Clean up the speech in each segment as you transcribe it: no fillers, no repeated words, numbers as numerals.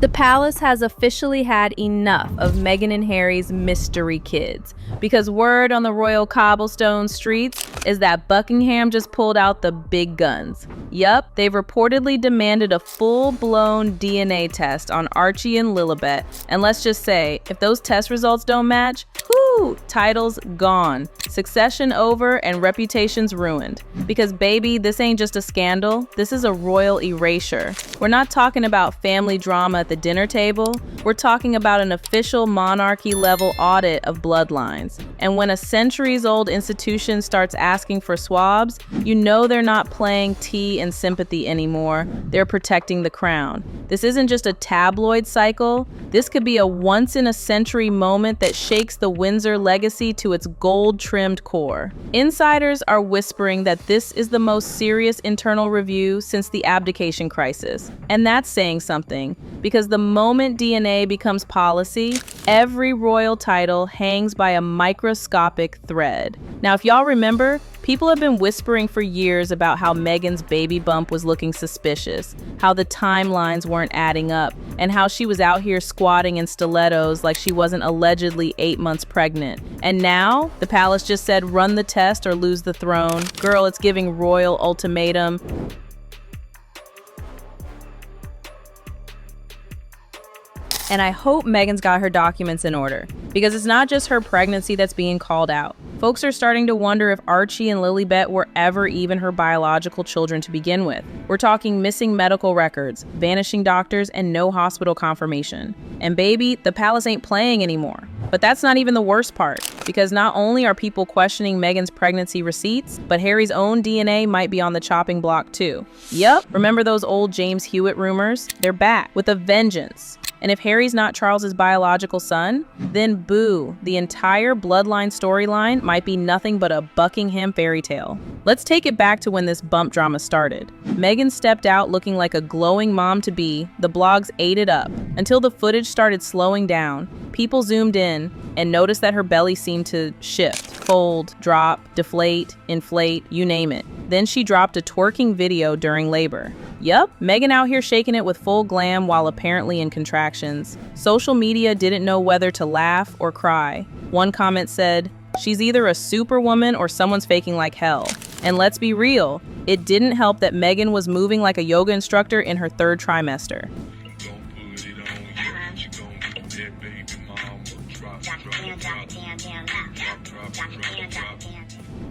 The palace has officially had enough of Meghan and Harry's mystery kids, because word on the royal cobblestone streets is that Buckingham just pulled out the big guns. Yup, they've reportedly demanded a full-blown DNA test on Archie and Lilibet, and let's just say, if those test results don't match, titles gone, succession over, and reputations ruined. Because baby, this ain't just a scandal, this is a royal erasure. We're not talking about family drama at the dinner table, we're talking about an official monarchy-level audit of bloodlines. And when a centuries-old institution starts asking for swabs, you know they're not playing tea and sympathy anymore, they're protecting the crown. This isn't just a tabloid cycle, this could be a once-in-a-century moment that shakes the Windsor legacy to its gold-trimmed core. Insiders are whispering that this is the most serious internal review since the abdication crisis. And that's saying something, because the moment DNA becomes policy, every royal title hangs by a microscopic thread. Now, if y'all remember, people have been whispering for years about how Meghan's baby bump was looking suspicious, how the timelines weren't adding up, and how she was out here squatting in stilettos like she wasn't allegedly 8 months pregnant. And now, the palace just said run the test or lose the throne. Girl, it's giving royal ultimatum. And I hope Meghan's got her documents in order, because it's not just her pregnancy that's being called out. Folks are starting to wonder if Archie and Lilibet were ever even her biological children to begin with. We're talking missing medical records, vanishing doctors, and no hospital confirmation. And baby, the palace ain't playing anymore. But that's not even the worst part, because not only are people questioning Meghan's pregnancy receipts, but Harry's own DNA might be on the chopping block too. Yup, remember those old James Hewitt rumors? They're back with a vengeance. And if Harry's not Charles's biological son, then boo, the entire bloodline storyline might be nothing but a Buckingham fairy tale. Let's take it back to when this bump drama started. Meghan stepped out looking like a glowing mom-to-be, the blogs ate it up, until the footage started slowing down. People zoomed in and noticed that her belly seemed to shift, fold, drop, deflate, inflate, you name it. Then she dropped a twerking video during labor. Yup, Meghan out here shaking it with full glam while apparently in contractions. Social media didn't know whether to laugh or cry. One comment said, "She's either a superwoman or someone's faking like hell." And let's be real, it didn't help that Meghan was moving like a yoga instructor in her 3rd trimester.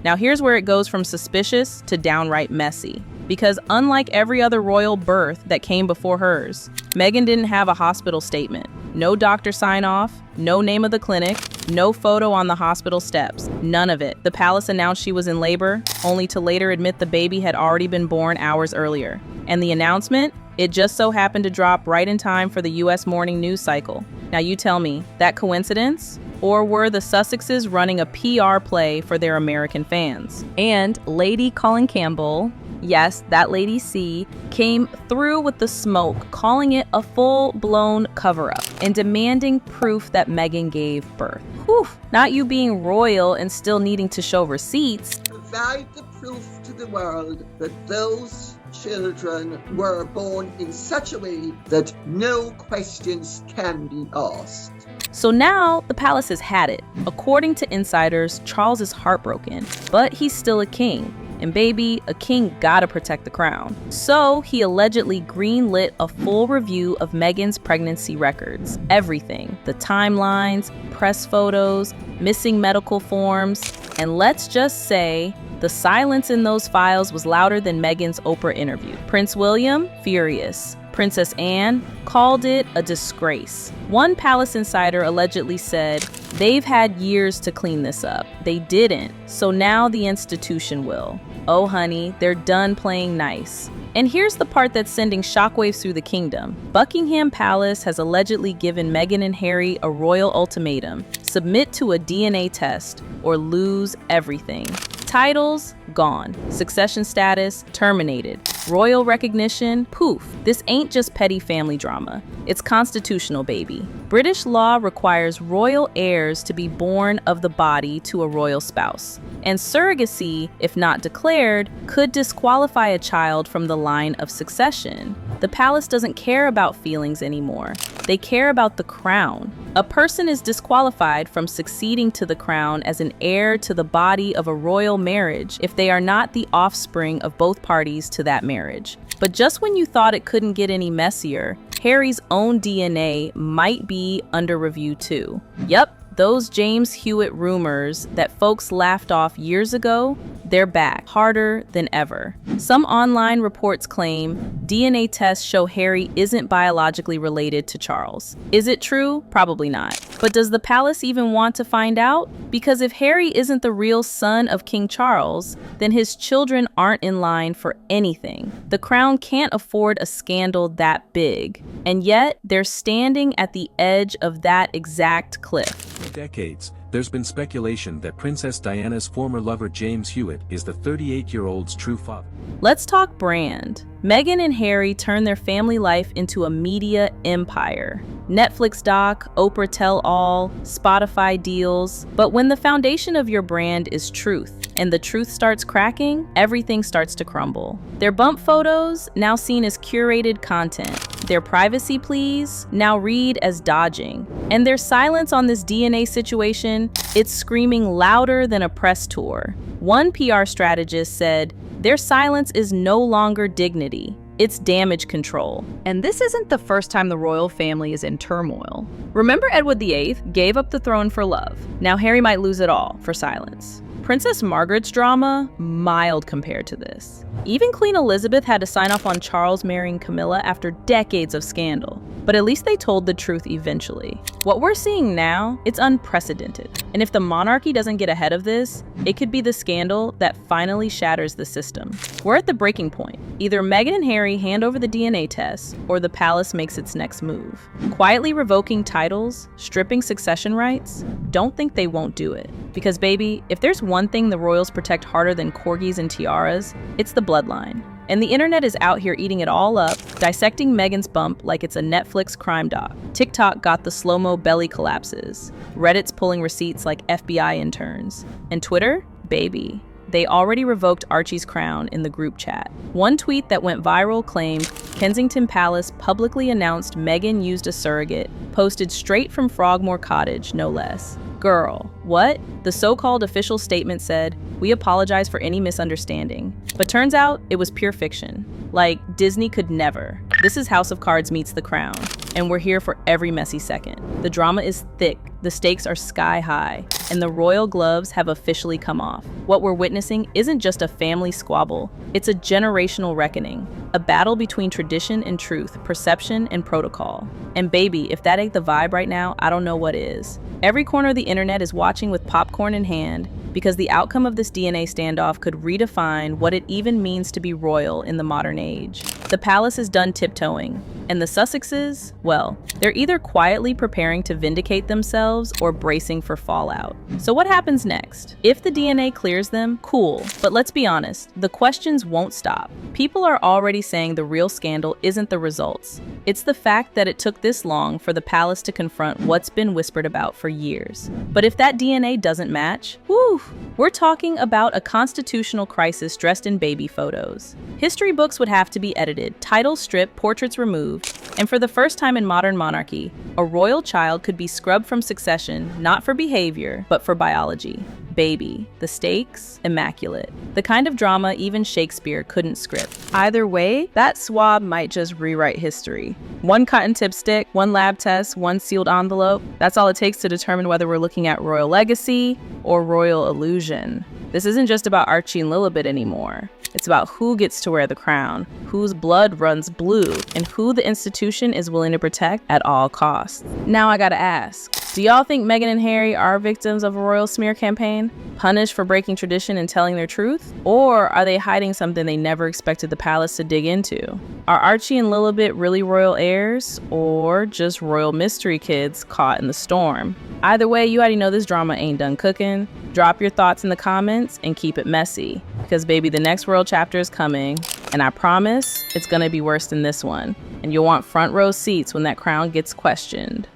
Now here's where it goes from suspicious to downright messy. Because unlike every other royal birth that came before hers, Meghan didn't have a hospital statement. No doctor sign-off, no name of the clinic, no photo on the hospital steps. None of it. The palace announced she was in labor, only to later admit the baby had already been born hours earlier. And the announcement? It just so happened to drop right in time for the US morning news cycle. Now you tell me, that coincidence? Or were the Sussexes running a PR play for their American fans? And Lady Colin Campbell, yes, that Lady C, came through with the smoke, calling it a full-blown cover-up and demanding proof that Meghan gave birth. Whew, not you being royal and still needing to show receipts. Provide the proof to the world that those children were born in such a way that no questions can be asked. So now the palace has had it. According to insiders, Charles is heartbroken, but he's still a king. And baby, a king gotta protect the crown. So he allegedly greenlit a full review of Meghan's pregnancy records. Everything. The timelines, press photos, missing medical forms. And let's just say, the silence in those files was louder than Meghan's Oprah interview. Prince William, furious. Princess Anne called it a disgrace. One palace insider allegedly said, "They've had years to clean this up. They didn't, so now the institution will. Oh honey, they're done playing nice." And here's the part that's sending shockwaves through the kingdom. Buckingham Palace has allegedly given Meghan and Harry a royal ultimatum: submit to a DNA test or lose everything. Titles, gone. Succession status, terminated. Royal recognition? Poof. This ain't just petty family drama. It's constitutional, baby. British law requires royal heirs to be born of the body to a royal spouse. And surrogacy, if not declared, could disqualify a child from the line of succession. The palace doesn't care about feelings anymore. They care about the crown. A person is disqualified from succeeding to the crown as an heir to the body of a royal marriage if they are not the offspring of both parties to that marriage. But just when you thought it couldn't get any messier, Harry's own DNA might be under review too. Yup. Those James Hewitt rumors that folks laughed off years ago, they're back, harder than ever. Some online reports claim DNA tests show Harry isn't biologically related to Charles. Is it true? Probably not. But does the palace even want to find out? Because if Harry isn't the real son of King Charles, then his children aren't in line for anything. The crown can't afford a scandal that big. And yet, they're standing at the edge of that exact cliff. For decades, there's been speculation that Princess Diana's former lover James Hewitt is the 38-year-old's true father. Let's talk brand. Meghan and Harry turned their family life into a media empire. Netflix doc, Oprah tell-all, Spotify deals. But when the foundation of your brand is truth, and the truth starts cracking, everything starts to crumble. Their bump photos, now seen as curated content. Their privacy pleas, now read as dodging. And their silence on this DNA situation, it's screaming louder than a press tour. One PR strategist said, "Their silence is no longer dignity. It's damage control." And this isn't the first time the royal family is in turmoil. Remember Edward VIII gave up the throne for love. Now Harry might lose it all for silence. Princess Margaret's drama, mild compared to this. Even Queen Elizabeth had to sign off on Charles marrying Camilla after decades of scandal. But at least they told the truth eventually. What we're seeing now, it's unprecedented. And if the monarchy doesn't get ahead of this, it could be the scandal that finally shatters the system. We're at the breaking point. Either Meghan and Harry hand over the DNA test, or the palace makes its next move. Quietly revoking titles, stripping succession rights, don't think they won't do it. Because baby, if there's one thing the royals protect harder than corgis and tiaras, it's the bloodline. And the internet is out here eating it all up, dissecting Meghan's bump like it's a Netflix crime doc. TikTok got the slow-mo belly collapses. Reddit's pulling receipts like FBI interns. And Twitter? Baby. They already revoked Archie's crown in the group chat. One tweet that went viral claimed Kensington Palace publicly announced Meghan used a surrogate, posted straight from Frogmore Cottage, no less. Girl, what? The so-called official statement said, "We apologize for any misunderstanding." But turns out it was pure fiction. Like, Disney could never. This is House of Cards meets The Crown, and we're here for every messy second. The drama is thick, the stakes are sky high, and the royal gloves have officially come off. What we're witnessing isn't just a family squabble, it's a generational reckoning, a battle between tradition and truth, perception and protocol. And baby, if that ain't the vibe right now, I don't know what is. Every corner of the internet is watching with popcorn in hand, because the outcome of this DNA standoff could redefine what it even means to be royal in the modern age. The palace is done tiptoeing, and the Sussexes, well, they're either quietly preparing to vindicate themselves or bracing for fallout. So what happens next? If the DNA clears them, cool, but let's be honest, the questions won't stop. People are already saying the real scandal isn't the results. It's the fact that it took this long for the palace to confront what's been whispered about for years. But if that DNA doesn't match, whew, we're talking about a constitutional crisis dressed in baby photos. History books would have to be edited, titles stripped, portraits removed, and for the first time in modern monarchy, a royal child could be scrubbed from succession, not for behavior, but for biology. Baby, the stakes, immaculate. The kind of drama even Shakespeare couldn't script. Either way, that swab might just rewrite history. One cotton tip stick, one lab test, one sealed envelope. That's all it takes to determine whether we're looking at royal legacy or royal illusion. This isn't just about Archie and Lilibet anymore. It's about who gets to wear the crown, whose blood runs blue, and who the institution is willing to protect at all costs. Now I gotta ask, do y'all think Meghan and Harry are victims of a royal smear campaign, punished for breaking tradition and telling their truth? Or are they hiding something they never expected the palace to dig into? Are Archie and Lilibet really royal heirs, or just royal mystery kids caught in the storm? Either way, you already know this drama ain't done cooking. Drop your thoughts in the comments and keep it messy. Because baby, the next royal chapter is coming, and And I promise it's gonna be worse than this one. And you'll want front row seats when that crown gets questioned.